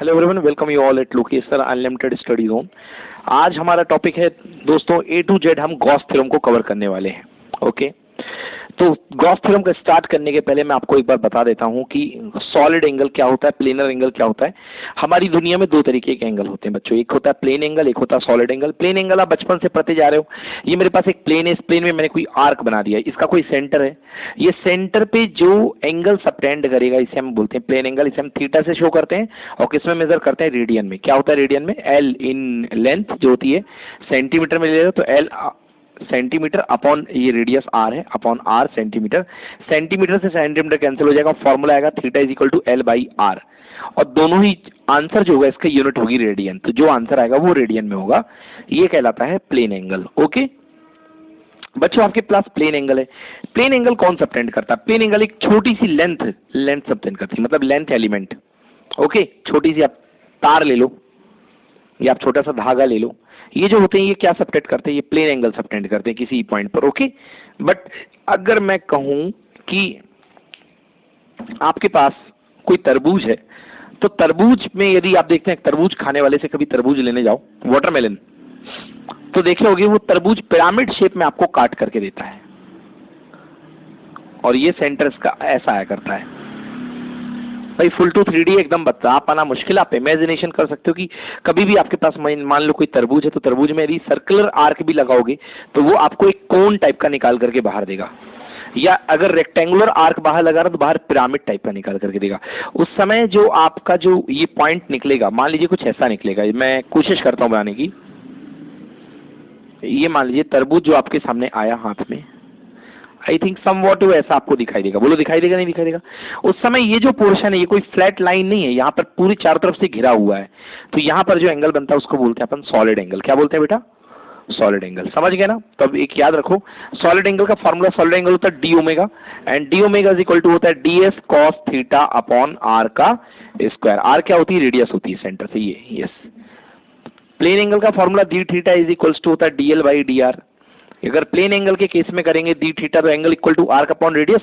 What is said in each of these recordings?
Hello everyone, welcome you all at Lokesh sir unlimited study zone. आज हमारा topic है दोस्तों ए टू जेड, हम गॉस थ्योरम को कवर करने वाले हैं। ओके, तो गॉस थ्योरम को स्टार्ट करने के पहले मैं आपको एक बार बता देता हूं कि सॉलिड एंगल क्या होता है, प्लेनर एंगल क्या होता है। हमारी दुनिया में दो तरीके के एंगल होते हैं बच्चों, एक होता है प्लेन एंगल, एक होता है सॉलिड एंगल। प्लेन एंगल आप बचपन से पढ़ते जा रहे हो। ये मेरे पास एक प्लेन है, इस प्लेन में मैंने कोई आर्क बना दिया है, इसका कोई सेंटर है। ये सेंटर पे जो एंगल सबटेंड करेगा इसे हम बोलते हैं प्लेन एंगल। इसे हम थीटा से शो करते हैं और किसमें मेजर करते हैं, रेडियन में। क्या होता है रेडियन में, एल इन लेंथ जो होती है सेंटीमीटर में ले रहे हो तो एल सेंटीमीटर अपॉन ये रेडियस आर है, अपॉन आर सेंटीमीटर। सेंटीमीटर से सेंटीमीटर कैंसिल हो जाएगा, फॉर्मूला आएगा theta is equal to L by R. और दोनों ही आंसर जो होगा इसका यूनिट होगी रेडियन, तो जो आंसर आएगा वो रेडियन में होगा। ये कहलाता है प्लेन एंगल। ओके बच्चों, आपके पास प्लेन एंगल है। प्लेन एंगल कौन सबटेंड करता है? प्लेन एंगल एक छोटी सी लेंथ सबटेंड करती है, मतलब लेंथ एलिमेंट। ओके, छोटी सी आप तार ले लो या आप छोटा सा धागा ले लो, ये जो होते हैं ये क्या सबटेंड करते हैं, ये प्लेन एंगल सबटेंड करते हैं किसी पॉइंट पर। ओके, बट अगर मैं कहूं कि आपके पास कोई तरबूज है, तो तरबूज में यदि आप देखते हैं तरबूज खाने वाले से कभी तरबूज लेने जाओ, वाटरमेलन, तो देखे होगे वो तरबूज पिरामिड शेप में आपको काट करके देता है और ये सेंटर इसका ऐसा आया करता है। भाई फुल टू 3D एकदम बता पाना मुश्किल, आप इमेजिनेशन कर सकते हो कि कभी भी आपके पास मान लो कोई तरबूज है, तो तरबूज में यदि सर्कुलर आर्क भी लगाओगे तो वो आपको एक कोन टाइप का निकाल करके बाहर देगा, या अगर रेक्टेंगुलर आर्क बाहर लगा रहा तो बाहर पिरामिड टाइप का निकाल करके देगा। उस समय जो आपका जो ये पॉइंट निकलेगा, मान लीजिए कुछ ऐसा निकलेगा, मैं कोशिश करता हूँ बनाने की। ये मान लीजिए तरबूज जो आपके सामने आया हाथ में, आई थिंक समवॉट ऐसा आपको दिखाई देगा। बोलो दिखाई देगा नहीं दिखाई देगा? उस समय ये जो पोर्शन है ये कोई फ्लैट लाइन नहीं है, यहाँ पर पूरी चारों तरफ से घिरा हुआ है, तो यहाँ पर जो एंगल बनता है उसको बोलते हैं अपन सॉलिड एंगल। क्या बोलते हैं बेटा? Solid angle. समझ गए ना? तो अब एक याद रखो, सॉलिड एंगल का फॉर्मूला, सॉलिड एंगल होता है D omega, and D omega is equal to होता है D S cos theta upon R का स्क्वायर। आर क्या होती है? रेडियस होती है सेंटर से ये। यस, प्लेन एंगल का formula D theta is equal to होता है D L by D R. अगर प्लेन एंगल के केस में करेंगे डी थीटा तो angle equal to R upon radius,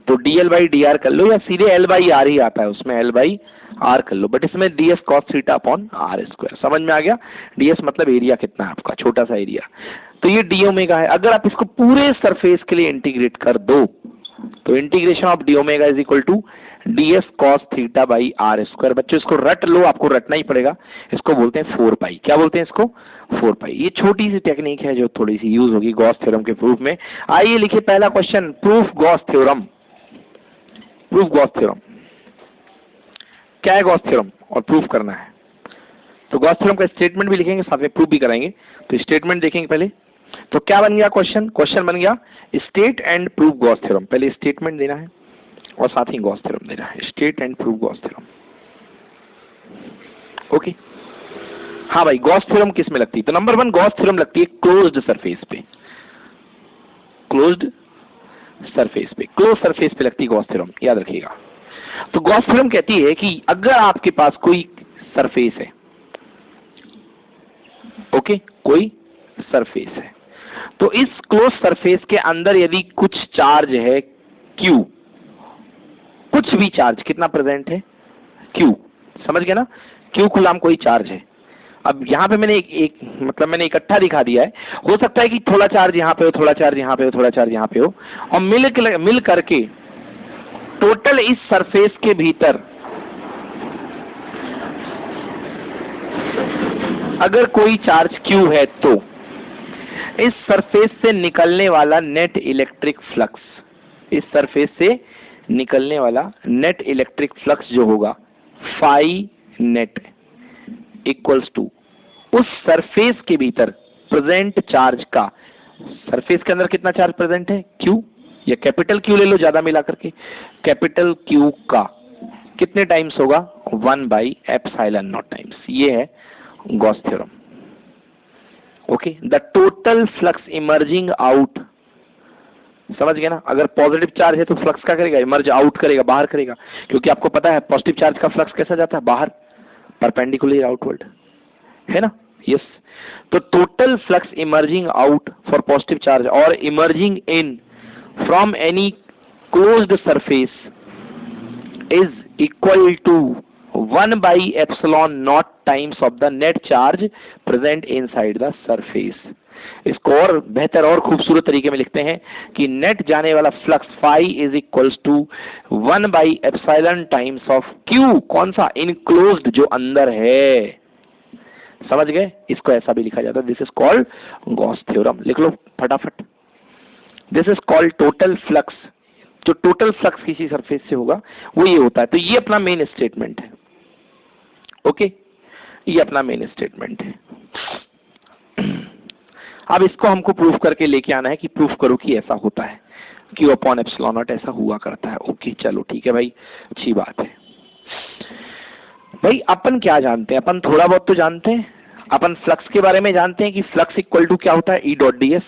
तो D L by D R कर लो, या सीधे एल बाई आर ही आता है, उसमें एल बाई आर कर लो, बट इसमें D S cos theta upon R square. समझ में आ गया? डी एस मतलब एरिया कितना है आपका, छोटा सा एरिया, तो ये डी ओमेगा है। अगर आप इसको पूरे सरफेस के लिए इंटीग्रेट कर दो तो integration of D omega is equal to D S cos theta by R square. बच्चों इसको रट लो, आपको रटना ही पड़ेगा। इसको बोलते हैं 4 पाई। क्या बोलते हैं इसको? 4 पाई। ये छोटी सी टेक्निक है जो थोड़ी सी यूज होगी गॉस थ्योरम के प्रूफ में। आइए लिखिए पहला question, proof Gauss theorem. Proof Gauss theorem क्या है? गॉस थ्योरम और प्रूफ करना है, तो गॉस थ्योरम का स्टेटमेंट भी लिखेंगे, साथ में प्रूफ भी कराएंगे। तो स्टेटमेंट देखेंगे पहले, तो क्या बन गया क्वेश्चन? क्वेश्चन बन गया state and proof Gauss theorem. पहले स्टेटमेंट देना है और साथ ही गॉस थ्योरम देना है, state and proof Gauss theorem. Okay, हाँ भाई, गॉस थ्योरम किस में लगती है? तो नंबर 1 गॉस थ्योरम लगती है क्लोज्ड सरफेस पे। क्लोज्ड सरफेस पे, क्लोज सरफेस पे लगती है गॉस थ्योरम, याद रखिएगा। तो गॉस थ्योरम कहती है कि अगर आपके पास कोई सरफेस है, ओके, कोई सरफेस है, तो इस क्लोज सरफेस के अंदर यदि कुछ चार्ज है Q, कुछ भी चार्ज कितना प्रेजेंट है? Q, समझ गए ना? Q कूलाम कोई चार्ज है। अब यहाँ पे मैंने मतलब मैंने इकट्ठा दिखा दिया है, हो सकता है कि थोड़ा चार्ज यहाँ पे हो, थोड़ा चार्ज यहाँ पे हो, थोड़ा चार्ज यहाँ पे हो, और मिल करके टोटल इस सरफेस के भीतर अगर कोई चार्ज Q है तो इस सरफेस से निकलने वाला नेट इलेक्ट्रिक फ्लक्स, इस सरफेस से निकलने वाला नेट इलेक्ट्रिक फ्लक्स जो होगा फाई नेट इक्वल्स टू उस सरफेस के भीतर प्रेजेंट चार्ज का, सरफेस के अंदर कितना चार्ज प्रेजेंट है? Q, या कैपिटल Q ले लो ज्यादा मिला करके, कैपिटल Q का कितने टाइम्स होगा? 1 बाई एप्सिलॉन नॉट टाइम्स। ये है Gauss theorem. Okay, the total flux emerging out, समझ गए ना? अगर पॉजिटिव चार्ज है तो फ्लक्स क्या करेगा? इमर्ज आउट करेगा, बाहर करेगा, क्योंकि आपको पता है पॉजिटिव चार्ज का फ्लक्स कैसा जाता है? बाहर, परपेंडिकुलर आउटवर्ड, है ना? यस, तो total flux emerging out for positive charge और emerging in from any closed surface is equal to 1/ε0 times of the net charge present inside the surface. इसको और बेहतर और खूबसूरत तरीके में लिखते हैं कि नेट जाने वाला flux phi is equals to 1/ε times of Q, कौन सा, इनक्लोज्ड, जो अंदर है। समझ गए? इसको ऐसा भी लिखा जाता है, this is called Gauss theorem. लिख लो फटाफट, this is called total flux. जो टोटल फ्लक्स किसी सरफेस से होगा वो ये होता है। तो ये अपना मेन स्टेटमेंट है। ओके, ये अपना मेन स्टेटमेंट है। अब इसको हमको प्रूफ करके लेके आना है कि प्रूफ करो कि ऐसा होता है, Q अपॉन एप्सिलॉन नॉट ऐसा हुआ करता है। ओके चलो ठीक है भाई, अच्छी बात है। भाई अपन क्या जानते हैं? अपन थोड़ा बहुत तो जानते हैं। अपन फ्लक्स के बारे में जानते हैं कि फ्लक्स इक्वल टू क्या होता है, E dot D S.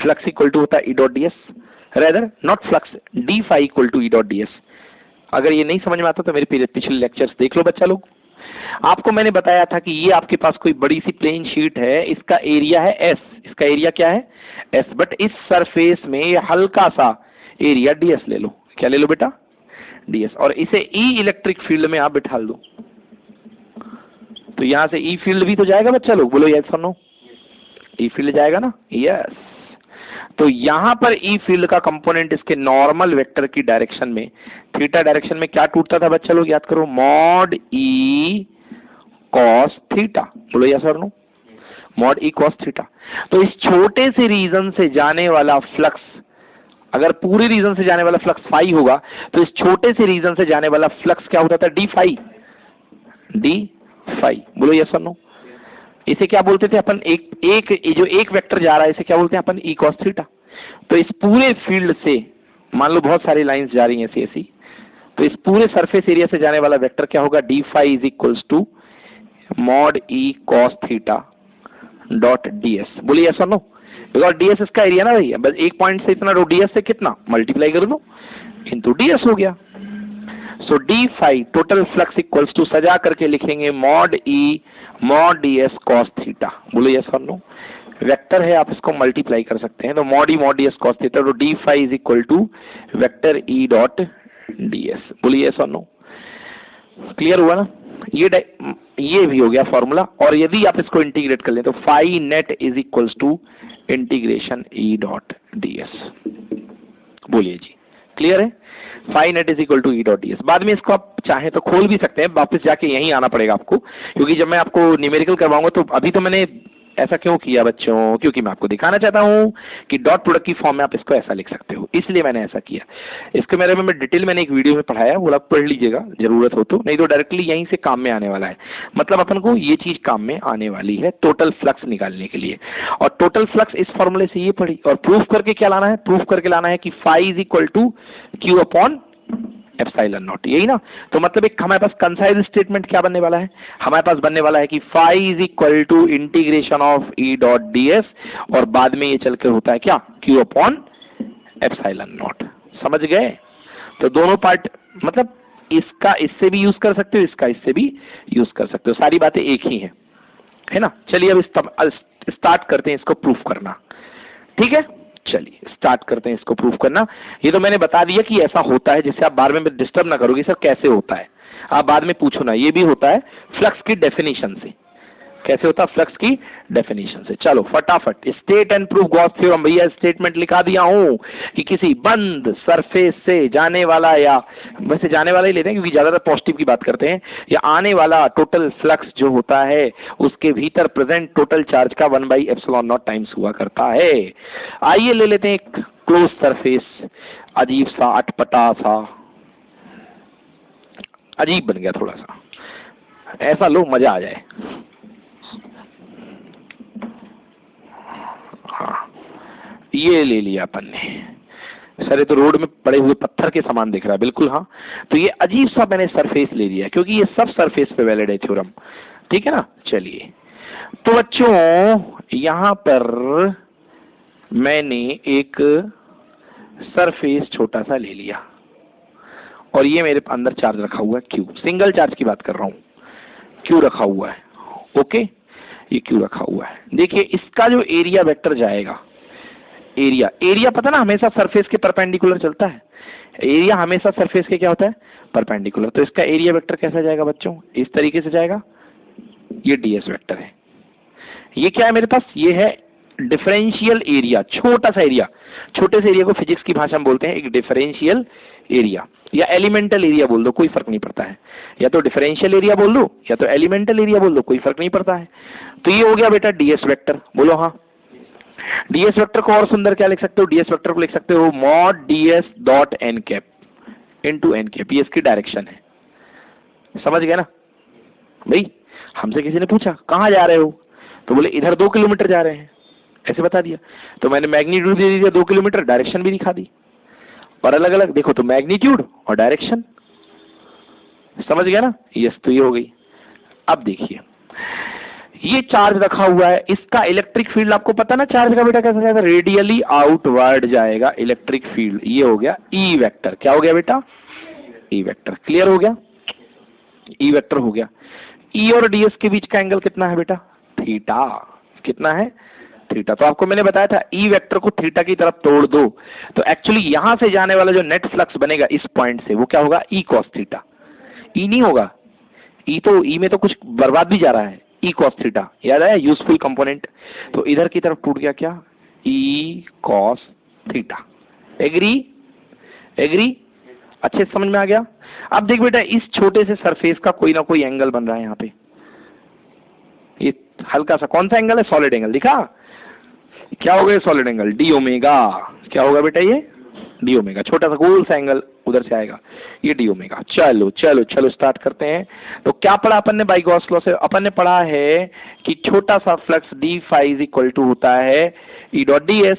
Flux equal to होता है E dot D S, rather not flux, D phi equal to E dot D S. अगर ये नहीं समझ में आता तो मेरे पिछले लेक्चर्स देख लो बच्चा लोग। आपको मैंने बताया था कि ये आपके पास कोई बड़ी सी प्लेन शीट है, इसका एरिया है एस। इसका एरिया क्या है, एस। बट इस सरफेस में ये हल्का सा एरिया डीएस ले लो। क्या ले लो बेटा, डीएस। और इसे ई इलेक्ट्रिक फील्ड में आप बिठा दो, तो यहां से ई फील्ड भी तो जाएगा बच्चा लोग, बोलो यस और नो। ई फील्ड जाएगा ना, यस। तो यहां पर ई फील्ड का कंपोनेंट इसके नॉर्मल वेक्टर की डायरेक्शन में, थीटा डायरेक्शन में क्या टूटता था बच्चा लोग, याद करो, मॉड ई कॉस थीटा। बोलो यस और no, mod E cos theta. तो इस छोटे से रीजन से जाने वाला फ्लक्स, अगर पूरे रीजन से जाने वाला फ्लक्स फाई होगा तो इस छोटे से रीजन से जाने वाला फ्लक्स क्या होता था, डी फाई। डी फाई, बोलो यस और नो। इसे क्या बोलते थे अपन, जो एक वेक्टर जा रहा है इसे क्या बोलते हैं अपन, ई कॉस थीटा। तो इस पूरे फील्ड से मान लो बहुत सारी लाइंस जा रही हैं ऐसी ऐसी, तो इस पूरे सरफेस एरिया से जाने वाला वेक्टर क्या होगा, D phi is equals to mod E cos theta dot DS. बोलिए यस और नो, बिकॉज डीएस इसका एरिया ना भैया, बस एक पॉइंट से इतना, डीएस से कितना मल्टीप्लाई कर दो, इंटू डीएस हो गया। So D phi total flux equals to, सजा करके लिखेंगे mod E mod DS cos theta. बोलो यस और नो। वेक्टर है, आप इसको मल्टीप्लाई कर सकते हैं, तो mod E mod DS cos theta, तो D phi is equal to vector E dot DS. बोलिए यस और नो। क्लियर हुआ ना? ये भी हो गया फॉर्मूला। और यदि आप इसको इंटीग्रेट कर लें तो phi net is equals to integration E dot DS. बोलिए जी, क्लियर है? Phi net is equal to E dot DS. बाद में इसको आप चाहें तो खोल भी सकते हैं, वापस जाके यहीं आना पड़ेगा आपको, क्योंकि जब मैं आपको न्यूमेरिकल करवाऊंगा तो अभी तो मैंने ऐसा क्यों किया बच्चों, क्योंकि मैं आपको दिखाना चाहता हूं कि डॉट प्रोडक्ट की फॉर्म में आप इसको ऐसा लिख सकते हो, इसलिए मैंने ऐसा किया। इसके मेरे में डिटेल मैंने एक वीडियो में पढ़ाया, वो आप पढ़ लीजिएगा जरूरत हो तो, नहीं तो डायरेक्टली यहीं से काम में आने वाला है। मतलब अपन को ये चीज काम में आने वाली है टोटल फ्लक्स निकालने के लिए। और टोटल फ्लक्स इस फॉर्मूले से ये पढ़ी, और प्रूफ करके क्या लाना है, प्रूफ करके लाना है कि phi is equal to Q upon epsilon naught, यही ना। तो मतलब एक हमारे पास कंसाइज स्टेटमेंट क्या बनने वाला है, हमारे पास बनने वाला है कि phi is equal to integration of E dot DS, और बाद में ये चल के होता है क्या, क्यू अपॉन एप्सिलॉन नॉट। समझ गए? तो दोनों पार्ट, मतलब इसका इससे भी यूज कर सकते हो, इसका इससे भी यूज कर सकते हो, सारी बातें एक ही है ना। चलिए अब स्टार्ट करते हैं इसको प्रूफ करना, ठीक है? चलिए स्टार्ट करते हैं इसको प्रूफ करना। ये तो मैंने बता दिया कि ऐसा होता है, जिससे आप बाद में डिस्टर्ब ना करोगे सर कैसे होता है, आप बाद में पूछो ना। ये भी होता है फ्लक्स की डेफिनेशन से। कैसे होता है, फ्लक्स की डेफिनेशन से। चलो फटाफट state and proof Gauss theorem. भैया स्टेटमेंट लिखा दिया हूं कि किसी बंद सरफेस से जाने वाला, या वैसे जाने वाला ही लेते हैं क्योंकि ज्यादातर पॉजिटिव की बात करते हैं, या आने वाला टोटल फ्लक्स जो होता है उसके भीतर प्रेजेंट टोटल चार्ज का 1/ε0 टाइम्स हुआ करता है। आइए ले लेते हैं एक क्लोज सरफेस, अजीब सा अटपटा सा, अजीब बन गया थोड़ा सा, ऐसा लो मजा आ जाए। ये ले लिया अपन ने। सर ये तो रोड में पड़े हुए पत्थर के समान दिख रहा है, बिल्कुल हाँ। तो ये अजीब सा मैंने सरफेस ले लिया क्योंकि ये सब सरफेस पे वैलिड है थ्योरम, ठीक है ना। चलिए तो बच्चों यहां पर मैंने एक सरफेस छोटा सा ले लिया, और ये मेरे अंदर चार्ज रखा हुआ है क्यू, सिंगल चार्ज की बात कर रहा हूं, क्यू रखा हुआ है। ओके, ये क्यू रखा हुआ है। देखिए इसका जो एरिया वेक्टर जाएगा, एरिया, एरिया पता ना हमेशा सरफेस के परपेंडिकुलर चलता है, एरिया हमेशा सरफेस के क्या होता है, परपेंडिकुलर। तो इसका एरिया वेक्टर कैसा जाएगा बच्चों, इस तरीके से जाएगा, ये ds वेक्टर है। ये क्या है मेरे पास, ये है डिफरेंशियल एरिया, छोटा सा एरिया, छोटे से एरिया को फिजिक्स की भाषा में बोलते हैं एक डिफरेंशियल एरिया या एलिमेंटल एरिया बोल दो, कोई फर्क नहीं पड़ता है, या तो डिफरेंशियल एरिया बोल दो या तो एलिमेंटल एरिया बोल दो, कोई फर्क नहीं पड़ता है। तो ये हो गया बेटा ds वेक्टर, बोलो हाँ। ds वेक्टर को और सुंदर क्या लिख सकते हो, ds वेक्टर को लिख सकते हो mod ds dot N cap into N cap, ये इसकी डायरेक्शन है। समझ गए ना भाई, हमसे किसी ने पूछा कहाँ जा रहे हो, तो बोले इधर 2 किलोमीटर जा रहे हैं, ऐसे बता दिया, तो मैंने मैग्नीट्यूड दे दिया 2 किलोमीटर, डायरेक्शन भी दिखा दी, और अलग अलग देखो तो मैग्नीट्यूड और डायरेक्शन, समझ गया ना, यस। तो ये हो गई। अब देखिए ये चार्ज रखा हुआ है, इसका इलेक्ट्रिक फील्ड आपको पता ना चार्ज का बेटा कैसा जाएगा, रेडियली आउटवर्ड जाएगा इलेक्ट्रिक फील्ड, ये हो गया ई वेक्टर। क्या हो गया बेटा, ई वेक्टर। क्लियर हो गया, ई वेक्टर हो गया। ई और ds के बीच का एंगल कितना है बेटा, थीटा। कितना है, थीटा। तो आपको मैंने बताया था ई वेक्टर को थीटा की तरफ तोड़ दो, तो एक्चुअली यहां से जाने वाला जो नेट फ्लक्स बनेगा इस पॉइंट से, वो क्या होगा, ई कॉस थीटा। ई नहीं होगा, ई तो ई में तो कुछ बर्बाद भी जा रहा है, ई कॉस थीटा, याद आया, यूजफुल कंपोनेंट। तो इधर की तरफ टूट गया क्या, E cos theta. Agree, agree, अच्छे से समझ में आ गया। अब देख बेटा इस छोटे से सरफेस का कोई ना कोई एंगल बन रहा है यहाँ पे, ये हल्का सा कौन सा एंगल है, सॉलिड एंगल, दिखा क्या हो गया, सॉलिड एंगल डी ओमेगा। क्या होगा बेटा, ये डी ओमेगा, छोटा सा गोल सा एंगल उधर से आएगा, ये डी ओमेगा। चलो चलो चलो स्टार्ट करते हैं। तो क्या पढ़ा अपन ने बाई गॉस लॉ से, अपन ने पढ़ा है कि छोटा सा flux D phi is equal to होता है E dot D S,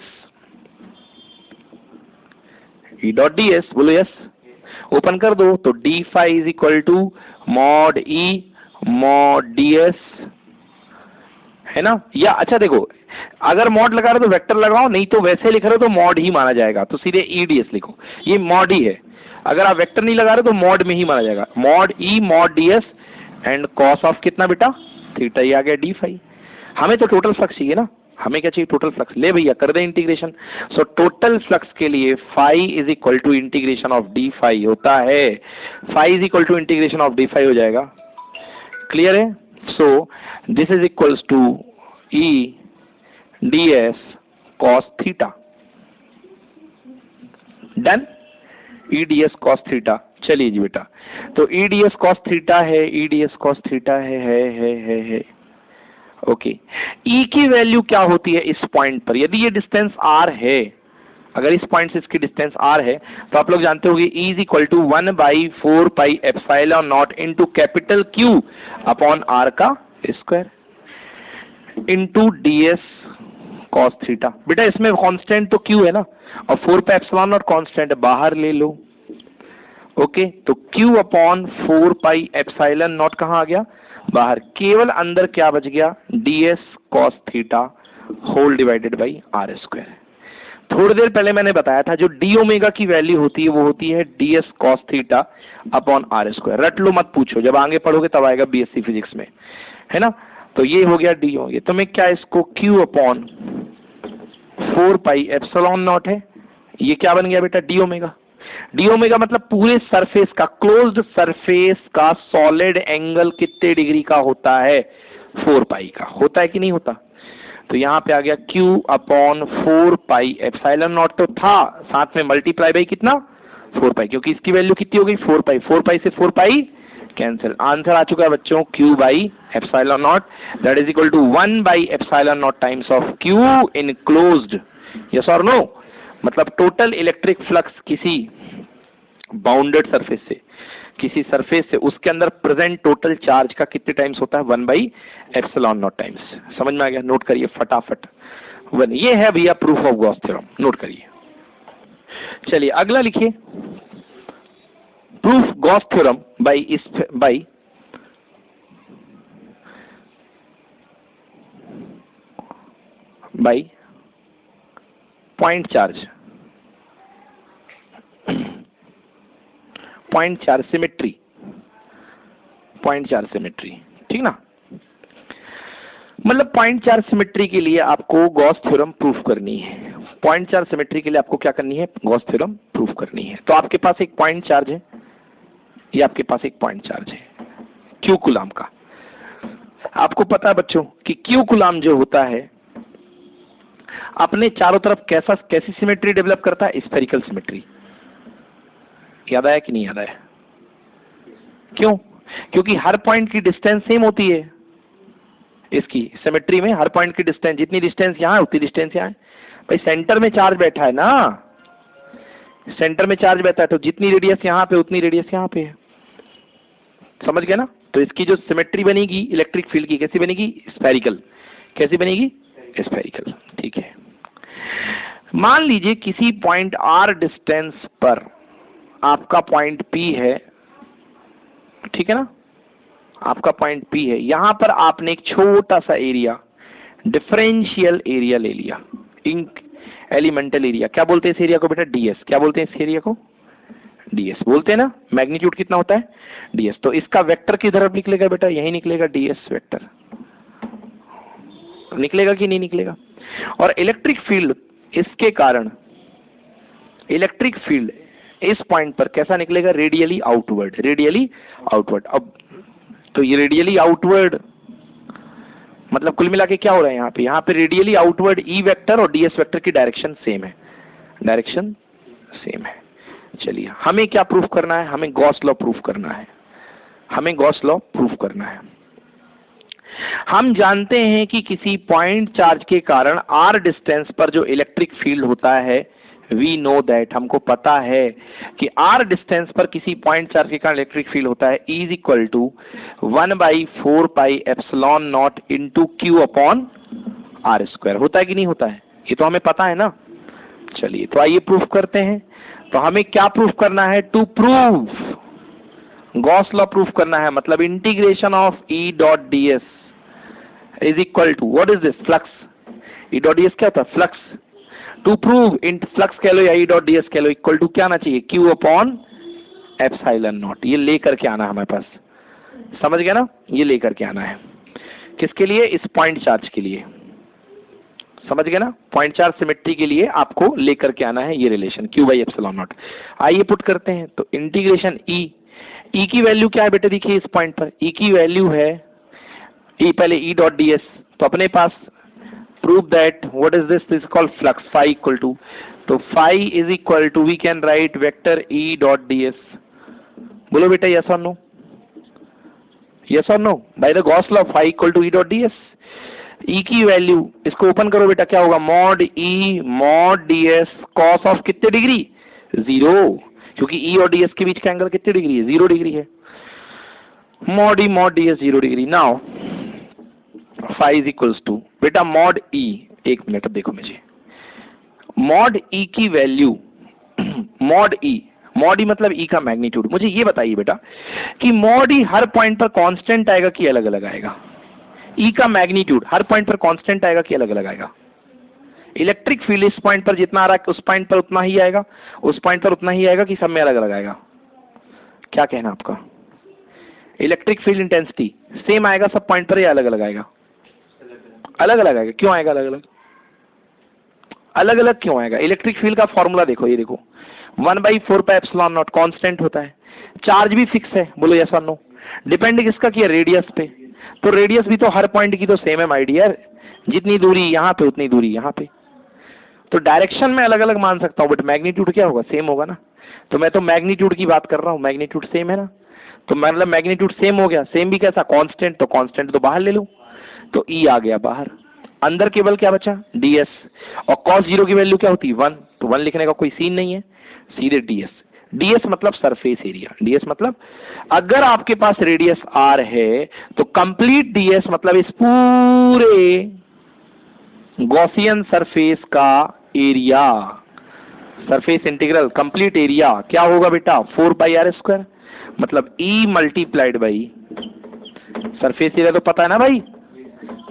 E dot D S, बोलो यस। ओपन कर दो तो D phi is equal to mod E mod D S, है ना। या अच्छा देखो, अगर मॉड लगा रहे हो तो वेक्टर लगाओ, नहीं तो वैसे लिख रहे हो तो मॉड ही माना जाएगा, तो सीधे ई डी एस लिखो, ये मॉड ही है। अगर आप वेक्टर नहीं लगा रहे तो मॉड में ही माना जाएगा, mod E mod D S and cos of कितना बेटा, थीटा, ही आ गया डी फाई। हमें तो टोटल फ्लक्स चाहिए ना, हमें क्या चाहिए, टोटल फ्लक्स। ले भैया कर दे इंटीग्रेशन। सो टोटल फ्लक्स के लिए phi is equal to integration of D phi होता है, phi is equal to integration of D phi हो जाएगा। क्लियर है। So this is equals to E D S cos theta, done, E D S cos theta. चलिए जी बेटा, तो E D S cos theta है, E D S cos theta है। Okay, E की वैल्यू क्या होती है इस पॉइंट पर, यदि ये डिस्टेंस आर है, अगर इस पॉइंट से इसकी डिस्टेंस आर है, तो आप लोग जानते होंगे E is equal to 1/4 pi epsilon not into capital Q upon R का square into D S cos theta. बेटा इसमें कांस्टेंट तो क्यू है ना, और 4 पाई एप्सिलॉन नॉट कांस्टेंट बाहर ले लो। ओके, तो Q upon 4 pi epsilon naught कहाँ आ गया, बाहर, केवल अंदर क्या बच गया, D S cos theta whole divided by R square. थोड़ी देर पहले मैंने बताया था जो डी ओमेगा की वैल्यू होती है वो होती है D S cos theta upon R square. रट लो मत पूछो, जब आगे पढ़ोगे तब आएगा बीएससी फिजिक्स में, है ना। तो ये हो गया डी ओ, ये तो मैं क्या, इसको Q upon 4 pi epsilon not है, ये क्या बन गया बेटा, डी ओमेगा। डी ओमेगा मतलब पूरे सरफेस का, क्लोज्ड सरफेस का सॉलिड एंगल कितने डिग्री का होता है, 4 पाई का होता है कि नहीं होता। तो यहाँ पे आ गया Q upon 4 pi epsilon not तो था, साथ में मल्टीप्लाई बाई कितना, 4 पाई, क्योंकि इसकी वैल्यू कितनी हो गई 4 पाई, 4 पाई से 4 पाई कैंसिल। आंसर आ चुका है बच्चों Q by epsilon naught, that is equal to 1 by epsilon naught times of Q enclosed. Yes और नो, मतलब टोटल इलेक्ट्रिक फ्लक्स किसी बाउंडेड सरफेस से, किसी सरफेस से, उसके अंदर प्रेजेंट टोटल चार्ज का कितने टाइम्स होता है, 1 बाई एप्सिलॉन नॉट टाइम्स। समझ में आ गया, नोट करिए फटाफट। वन, ये है भैया proof of Gauss theorem, note करिए। चलिए अगला लिखिए, proof Gauss theorem by point charge, point charge symmetry, point charge symmetry, ठीक ना। मतलब पॉइंट चार्ज सिमेट्री के लिए आपको गॉस थ्योरम प्रूफ करनी है। पॉइंट चार्ज सिमेट्री के लिए आपको क्या करनी है, गॉस थ्योरम प्रूफ करनी है। तो आपके पास एक पॉइंट चार्ज है, ये आपके पास एक पॉइंट चार्ज है क्यू कूलम का। आपको पता है बच्चों कि क्यू कूलम जो होता है अपने चारों तरफ कैसी सिमेट्री डेवलप करता है, स्फेरिकल सिमेट्री। याद आया कि नहीं याद आया? क्यों? क्योंकि हर पॉइंट की डिस्टेंस सेम होती है। इसकी सिमेट्री में हर पॉइंट की डिस्टेंस, जितनी डिस्टेंस यहां है उतनी डिस्टेंस यहां है। भाई सेंटर में चार्ज बैठा है ना, सेंटर में चार्ज बैठा है तो जितनी रेडियस यहां पे उतनी रेडियस यहां पे है। समझ गए ना? तो इसकी जो सिमेट्री बनेगी इलेक्ट्रिक फील्ड की, कैसी बनेगी? स्फेरिकल। कैसी बनेगी? स्फेरिकल। ठीक है। मान लीजिए किसी पॉइंट आर डिस्टेंस पर आपका पॉइंट पी है, ठीक है ना, आपका पॉइंट पी है। यहां पर आपने एक छोटा सा एरिया, डिफरेंशियल एरिया ले लिया, इंक एलिमेंटल एरिया। क्या बोलते हैं इस एरिया को बेटा? डीएस। क्या बोलते हैं इस एरिया को? डीएस बोलते हैं ना। मैग्नीट्यूड कितना होता है? डीएस। तो इसका वेक्टर किधर अब निकलेगा बेटा? यही निकलेगा, डीएस वेक्टर निकलेगा कि नहीं निकलेगा? और इलेक्ट्रिक फील्ड इसके कारण, इलेक्ट्रिक फील्ड इस पॉइंट पर कैसा निकलेगा? Radially outward. Radially outward. अब तो ये रेडियली आउटवर्ड मतलब कुल मिला के क्या हो रहा है यहाँ पे? यहाँ पे रेडियली आउटवर्ड ई वेक्टर और डीएस वेक्टर की डायरेक्शन सेम है, डायरेक्शन सेम है। चलिए हमें क्या प्रूफ करना है? हमें गॉस लॉ प्रूफ करना है, हमें गॉस लॉ प्रूफ करना है। हम जानते हैं कि किसी पॉइंट चार्ज के कारण आर डिस्टेंस पर जो इलेक्ट्रिक फील्ड होता है, वी नो दैट, हमको पता है कि आर डिस्टेंस पर किसी पॉइंट चार्ज के कारण इलेक्ट्रिक फील्ड होता है is equal to 1/4 pi epsilon not into Q upon R square. होता है कि नहीं होता है? ये तो हमें पता है ना। चलिए तो आइए प्रूफ करते हैं। तो हमें क्या प्रूफ करना है? To prove, Gauss law proof करना है। मतलब integration of E dot D S is equal to, what is this? Flux. E dot D S क्या होता है? Flux. To prove in flux कह लो या ई डॉट डी एस कह लो, इक्वल टू क्या आना चाहिए? Q upon epsilon not. ये लेकर के आना है हमारे पास, समझ गया ना? ये लेकर के आना है किसके लिए? इस पॉइंट चार्ज के लिए। समझ गए ना? पॉइंट चार्ज सिमेट्री के लिए आपको लेकर के आना है ये relation Q by epsilon not. आइए पुट करते हैं। तो इंटीग्रेशन ई, ई की वैल्यू क्या है बेटे? देखिए इस पॉइंट पर ई की वैल्यू है, ई पहले ई डॉट डी एस, तो अपने पास prove that what is this is called flux, phi equal to, तो phi is equal to we can write vector E dot D S. बोलो बेटा यस और नो? यस और no? By the Gauss law phi equal to E dot D S. E की value, इसको open करो बेटा, क्या होगा? Mod E mod D S cos of कितने डिग्री? 0, क्योंकि ई और डी एस के बीच का एंगल कितने डिग्री है? 0 डिग्री है। Mod E mod D S 0 degree. Now phi is equals to बेटा मॉड ई, एक मिनट अब देखो मुझे, मॉड ई की वैल्यू, मॉड ई मतलब ई का मैग्नीट्यूड। मुझे ये बताइए बेटा कि मॉड ई हर पॉइंट पर कांस्टेंट आएगा कि अलग अलग आएगा? ई का मैग्नीट्यूड हर पॉइंट पर कांस्टेंट आएगा कि अलग अलग आएगा? इलेक्ट्रिक फील्ड इस पॉइंट पर जितना आ रहा है उस पॉइंट पर उतना ही आएगा, उस पॉइंट पर उतना ही आएगा कि सब में अलग अलग आएगा? क्या कहना आपका? इलेक्ट्रिक फील्ड इंटेंसिटी सेम आएगा सब पॉइंट पर या अलग अलग आएगा? अलग अलग आएगा। क्यों आएगा अलग अलग? अलग अलग क्यों आएगा? इलेक्ट्रिक फील्ड का फॉर्मूला देखो, ये देखो 1/4 पाई एप्सिलॉन नॉट, कांस्टेंट होता है। चार्ज भी फिक्स है। बोलो यस और नो? डिपेंड किसका किया? रेडियस पे। तो रेडियस भी तो हर पॉइंट की तो सेम है माय डियर, जितनी दूरी यहाँ पे उतनी दूरी यहाँ पे। तो डायरेक्शन में अलग अलग मान सकता हूँ बट मैग्नीट्यूड क्या होगा? सेम होगा ना। तो मैं तो मैग्नीट्यूड की बात कर रहा हूँ, मैग्नीट्यूड सेम है ना। तो मतलब मैग्नीट्यूड सेम हो गया, सेम भी कैसा? कांस्टेंट। तो कांस्टेंट तो बाहर ले लूं, तो ई आ गया बाहर, अंदर केवल क्या बचा? ds। और cos 0 की वैल्यू क्या होती है? 1। तो 1 लिखने का कोई सीन नहीं है, सीधे ds। ds मतलब सरफेस एरिया। ds मतलब अगर आपके पास रेडियस r है तो कंप्लीट ds मतलब इस पूरे गॉसियन सरफेस का area, surface integral complete area क्या होगा बेटा? 4 पाई आर स्क्वायर। मतलब e multiplied by surface area, तो पता है ना भाई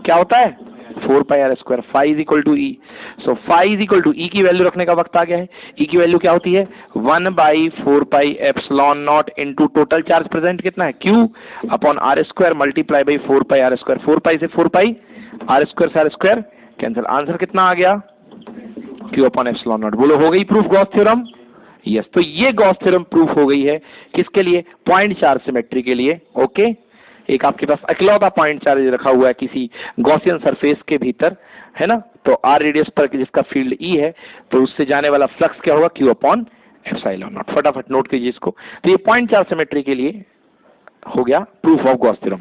क्या होता है? 4 pi R square. Phi is equal to E. So phi is equal to E की वैल्यू रखने का वक्त आ गया है। ई की वैल्यू क्या होती है? 1/4 pi epsilon not into total charge present कितना है? Q upon R square multiply by 4 pi R square. 4 pi से 4 पाई, आर स्क्वायर से आर स्क्वायर कैंसिल। आंसर कितना आ गया? Q upon epsilon naught. बोलो हो गई प्रूफ गॉस थ्योरम? यस, तो ये गॉस थ्योरम प्रूफ हो गई है किसके लिए? पॉइंट चार्ज सिमेट्री के लिए। ओके, एक आपके पास अकेलौता पॉइंट चार्ज रखा हुआ है किसी गॉसियन सरफेस के भीतर, है ना, तो आर रेडियस पर जिसका फील्ड ई है, तो उससे जाने वाला फ्लक्स क्या होगा? Q upon epsilon not. फटाफट नोट कीजिए इसको। तो ये पॉइंट चार्ज सिमेट्री के लिए हो गया प्रूफ ऑफ गॉस थ्योरम।